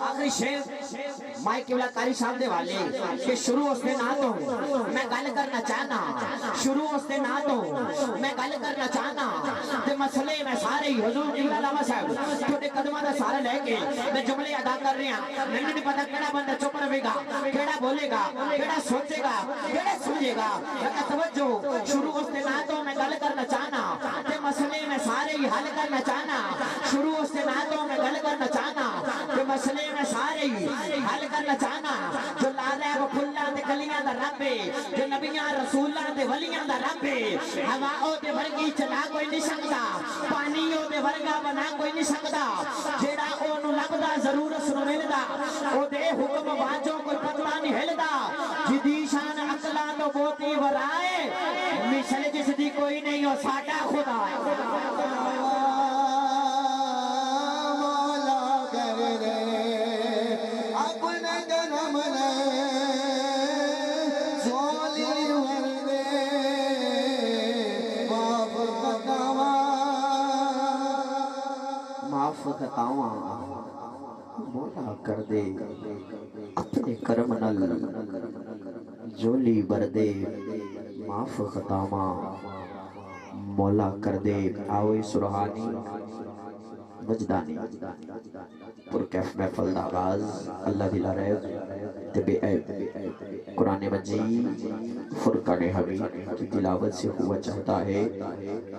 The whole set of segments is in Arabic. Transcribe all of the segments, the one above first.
آخری شیر مائی قبلہ کاری صاحب دے والے کہ شروع اس دے نہ تو میں گل کرنا چاہنا شروع اس دے نہ تو میں گل کرنا چاہنا تے مسئلے میں سارے ہی حضور قبلہ لاما صاحب چھوٹے قدمہ دا سارے لے کے میں جملے ادا کر رہے ہیں میں نہیں پتا کیڑا بندہ چپ رہے گا کیڑا بولے گا کیڑا سوچے گا کیڑا سمجھے گا لیکن توجہ شروع اس دے نہ تو میں گل کرنا چاہنا تے مسئلے میں سارے ہی حل کرنا چاہنا شروع اس دے نہ تو میں گل کرنا چاہنا تے مسئلے میں سارے ہی حل کرنا چاہنا جو لالا ہے وہ پھلاں تے کلیاں دا رب ہے جو نبیاں رسولاں تے ولیاں دا رب ہے ہوا دے ورگی چلا کوئی نہیں سکدا پانی دے ورگا بنا کوئی نہیں سکدا جیڑا اونوں لبدا ضرور اس نوں ملدا او دے حکم واجو کوئی پتہ نہیں ہلدا جدی شان عقلاں تو بہتی ورائے مثل جس دی کوئی نہیں ہو ساڈا خدا خطاواں مولا کر دے اپنے کرم نل جولی بردے معاف خطاواں مولا کر دے آوے سرحانی وجدانی پرکیف محفل دا آغاز اللہ دل عریض تبی عیب قرآن مجید فرقان حمید کی تلاوت سے ہوا چاہتا ہے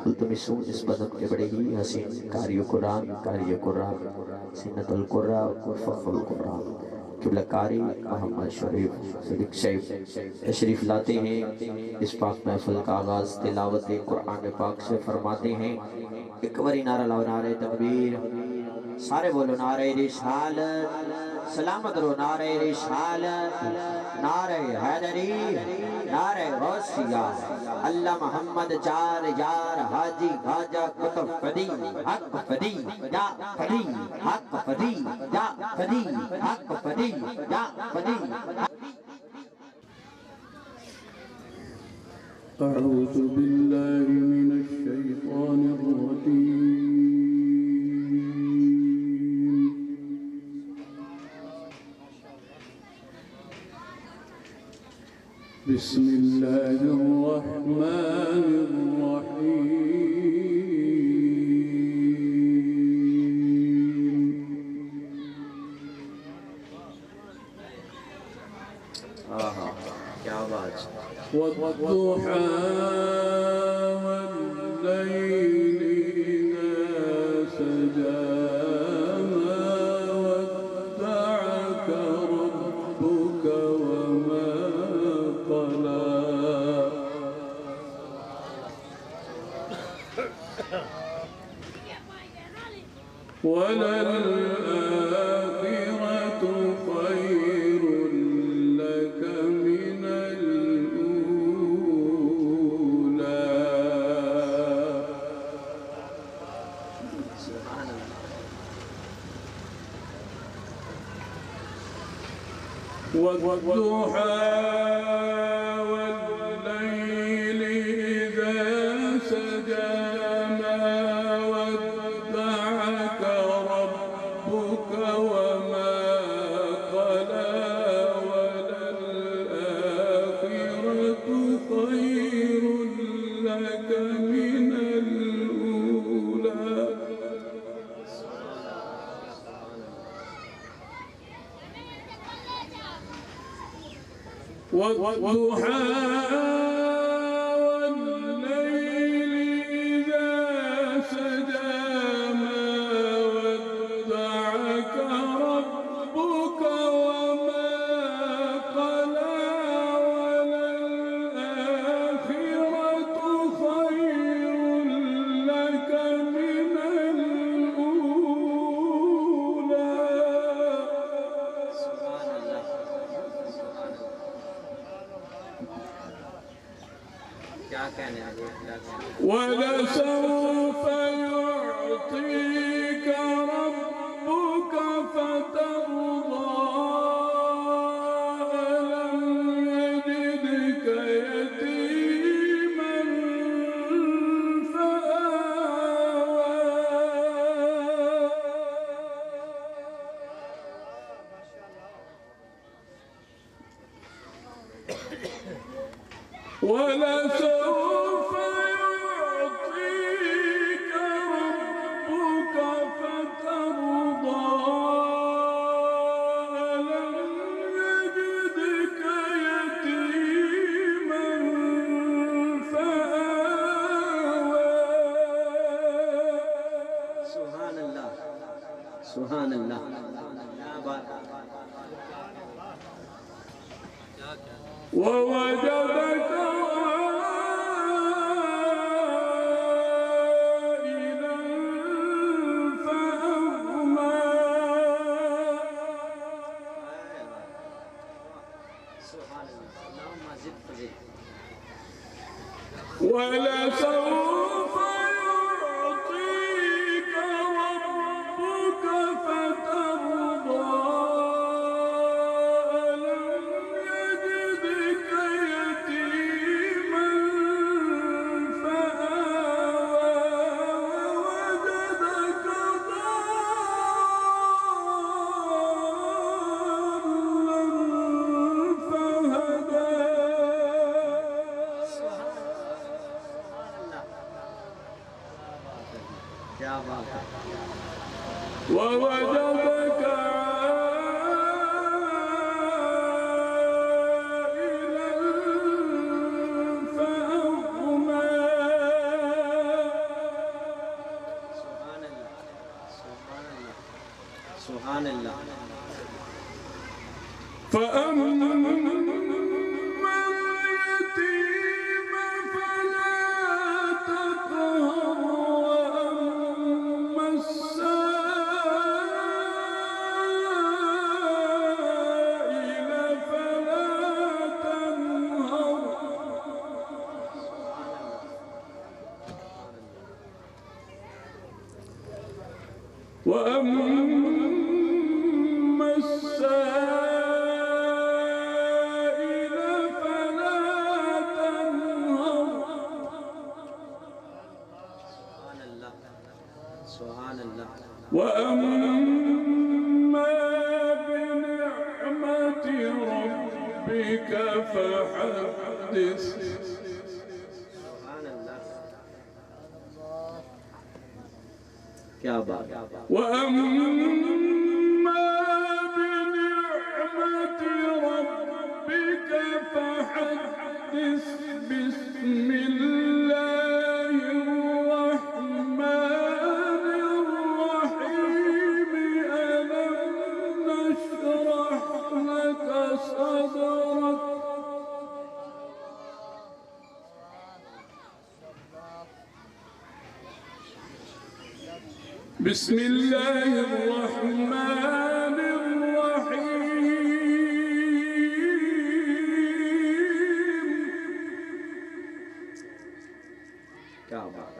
التمسون اس بزم کے بڑے ہی حسین قاری قرآن سنت القرآن و فخر القرآن قبلہ قاری محمد شریف صدیق شیف تشریف لاتے ہیں اس پاک محفل کا آغاز تلاوت قرآن پاک سے فرماتے ہیں ایک باری نعرہ لاؤ نعرہ تکبیر سارے بولو نعرہ رسالت سلامت رو نعرہ رسالت نعرہ حیدری نعرہ غوثیہ اللہ محمد جار یار حاجی خواجہ قطب فدی حق فدی یا فدی حق فدی یا فدی حق فدی یا فدی أعوذ بالله من الشيطان الرجيم بسم الله الرحمن الرحيم کیا بات والضحى والليل إذا سجى ما ودعك ربك وما قلى وللآخرة خير لك من والضحى والليل إذا سجى ما ودعك ربك وما قلى وللآخرة خير لك من الأولى والضحى والليل إذا سجى ما ودعك ربك وما قلى وللآخرة خير لك من الأولى ولسوف يعطيك ربك فترضى ألم يجدك يتيما فآوى ولسوف يعطيك ربك فترضى ألم يجدك يتيما فآوى. سبحان الله سبحان الله. ووجدك عائلا فأغنى. سبحان الله. اللهم زد فزد. ولسوف يعطيك ربك فترضى ألم يجدك يتيما فآوى ووجدك ضالا فهدى. क्या बात है. ووجدك عائلا فأغنى. سبحان الله سبحان الله سبحان الله. فأما اليتيم فلا تقهر وأما السائل فلا تنهر. وأما السائل فلا تنهر. سبحان الله سبحان الله. وأما بنعمة ربك فحدث. سبحان الله. क्या बात. وأما بنعمة ربك فحدث. بسم الله الرحمن الرحيم. ألم نشرح لك صدرك. بسم الله الرحمن الرحيم. क्या बात.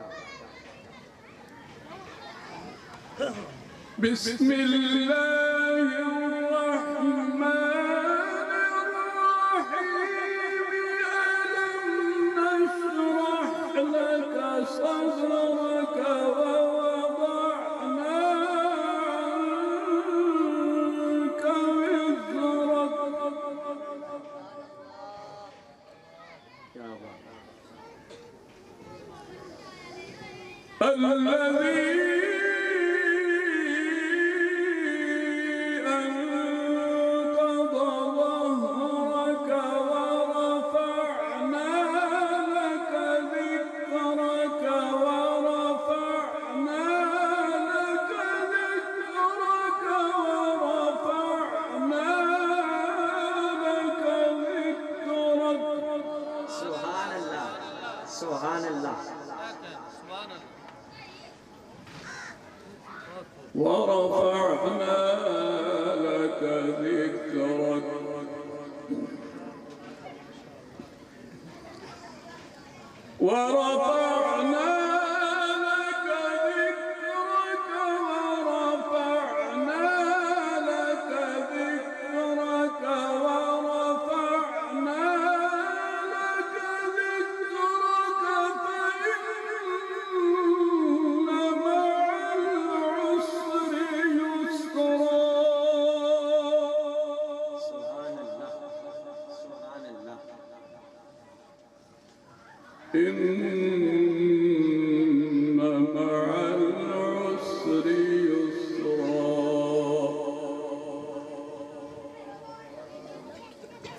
بسم الله الرحمن الرحيم. ألم نشرح لك صدرك ووضعنا عنك وزرك. क्या बात. الذي أنقض ظهرك ورفعنا لك ذكرك ورفعنا لك ذكرك ورفعنا لك ذكرك. سبحان الله سبحان الله. ورفعنا لك ذكرك. ورفعنا لك ذكرك ورفعنا لك ذكرك ورفعنا لك ذكرك. فإن مع العسر يسرا. سبحان الله سبحان الله. إن مع العسر يسرا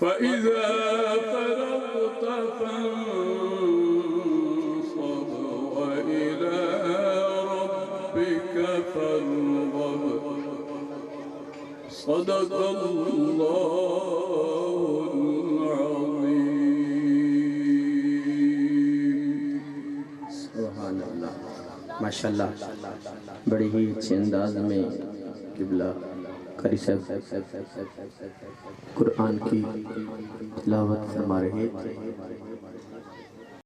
فإذا فرغت فانصب وإلى ربك فارغب صدق الله العظيم سبحان اللہ ماشاءاللہ بڑی ہی اچھے انداز میں قبلہ قاری صاحب قرآن کی تلاوت فرما رہے تھے